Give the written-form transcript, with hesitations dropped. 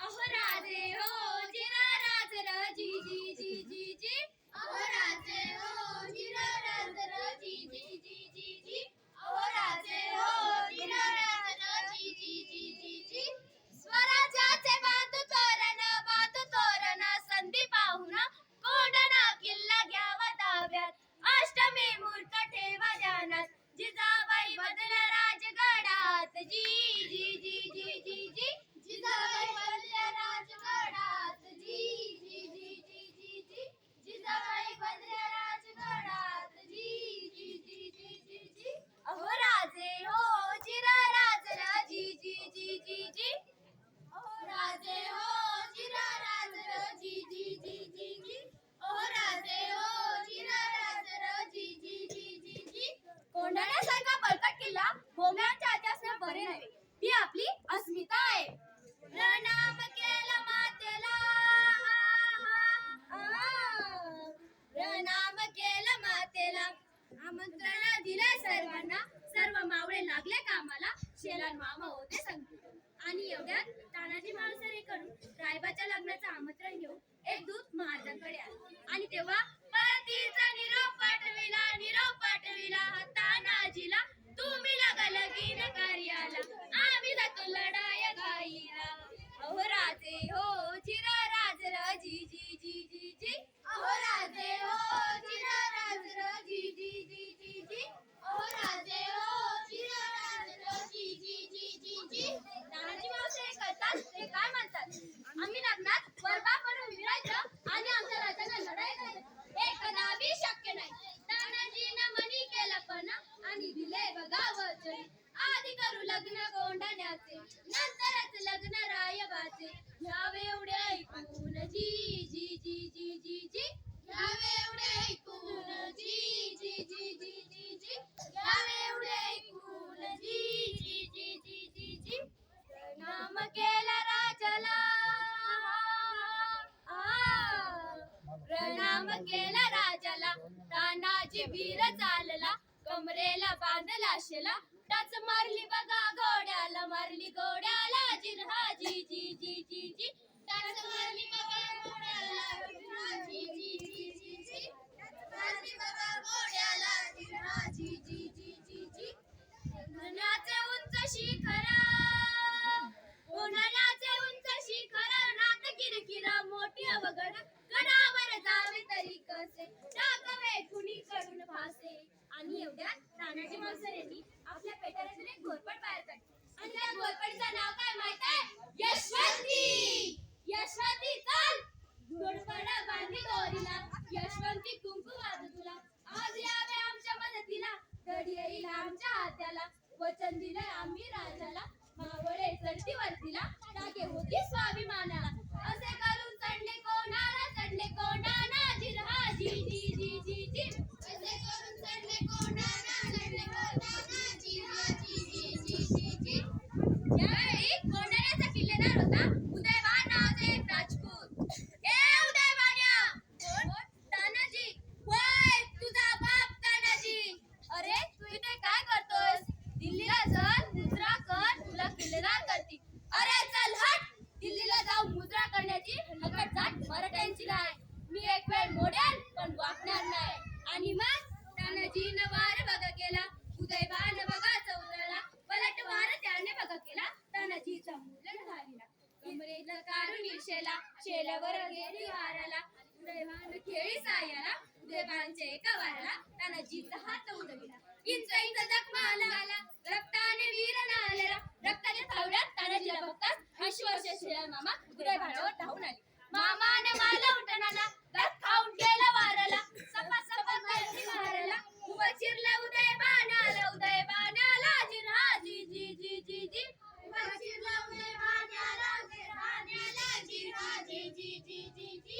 अहो राजे हो जिरा राज र जी जी जी जी जी अहो राजे हो जिरा राज र जी जी जी जी जी अहो राजे हो जिरा राज र जी जी जी जी जी स्वराज्याचे बांधू तोरण संधी पाहुणा कोंढणा किल्ला घ्यावा ताब्यात अष्टमी मूर्त ठेवा ध्यानात जिजाबाई बदल्या राजगडात जी जी जी जी जी जी जिजाबाई बदल्या राजगडात जी जी जी जी जी जी जिजाबाई बदल्या राजगडात जी जी जी जी जी जी अहो राजे हो जिरा राज र जी जी जी जी जी अहो राजे हो जिरा राज र जी जी जी जी जी अहो राजे हो जिरा राज र जी जी जी जी जी कोंढाण्यासारखा बळकट किल्ला भोंगळ्यांच्या इतिहासाने बरे नव्हे ती आपली अस्मिता आहे प्रणाम केला मातेला प्रणाम केला मातेला आमंत्रण दिले सर्वांना सर्व मावळे लागले कामाला शेलार मामा होते संगती आणि एवढ्यात तानाजी मालुसरेकडून रायबाच्या लग्नाचं आमंत्रण घेऊन एक दूत महाराजांकडे आला आणि तेव्हा पतीचा निरोप पाठविला तानाजीला तुम्ही लगीन कार्याला आम्ही जातो लढाया घाईला अहो राजे हो जिरा राज र जी जी जी जी जी अहो राजे हो जिरा राज र जी जी जी जी जी अहो राजे हो जिरा राज र जी जी जी जी जी तानाजी मावशी करतात ते काय म्हणतात आम्ही लग्नात वरबाप म्हणून विरायचं आणि आमच्या राजाला लढायचं हे कदापि शक्य नाही तानाजीनं मनी केला पण आणि दिले बघा वचन आधी करू लग्न कोंढाण्याचे नंतरच लग्न रायबाचे घ्यावे एवढे ऐकून जी जी जी जी जी जी घ्यावे एवढे ऐकून जी जी जी जी जी जी घ्यावे एवढे ऐकून जी जी जी जी जी जी प्रणाम केला राजाला प्रणाम केला राजाला तानाजी वीर चालला कमरेला बांधला शेला टाच मारली बघा घोड्याला जिरहा जी जी जी जी जी टाच मारली बघा घोड्याला जी जी जी जी जी मारली बघा घोड्याला जिरहा जी जी जी जी जी उन्हाचे उंच शिखर नात किरकिरा मोठी अवघड गडावर जावे तरी कसे टाकावे कुणीकडून फासे आणि एवढ्यात तानाजी मालुसरेंनी आपल्या पेटाऱ्यातून एक घोरपड बाहेर काढली आणि त्या घोरपडीचं नाव काय माहित आहे यशवंती चल घोरपड बांधली दोरीला यशवंती कुंकू वाजू तुला आज यावे आमच्या मदतीला धड येईल आमच्या हात्याला वचन दिले आम्ही राजाला मावळे चढती वरतीला टाके होती स्वाभिमानाला असे करून चढले कोंढाणा जिरहा जी जी जी जी जी असे करून चढले कोंढाणा जिरहा जी जी जी जी जी यावेळी कोंढाण्याचा किल्लेदार होता उदयवान नावाचा एक राजपूत उदयवान्या कोण तानाजी होय तुझा बाप तानाजी अरे तू इथे काय करतोस दिल्लीला चल मुद्रा कर तुला किल्लेदार करतील अरे चल हट दिल्लीला जाऊन मुद्रा करण्याची हकटजाट मराठ्यांची नाही मी एक वेळ मोडेल पण वाकणार नाही आणि मग तानाजीनं वार बघा केला उदयवान बघा चौदळला पलट वार त्याने बघा केला तानाजीचा मुलट झालीला कमरेला काढून शेल्यावर गेली वाराला उदयवान खेळी सायाला उदयवानच्या एका वाराला तानाजीचा हात उडविला इंच जखमा आला रक्ताने वीर नालेला रक्ताच्या थावड्यात तानाजीला बघताच 80 वर्षाचे शेलार मामा उदयवानावर धावून आले मामाने मारला उठणाला दात खाऊन गेला वाराला सपा करती मारायला उभा चिरला उदयबानाला जिरहा जी जी जी जी जी उभा चिरला उदयबानाला जिरहा जी जी जी जी जी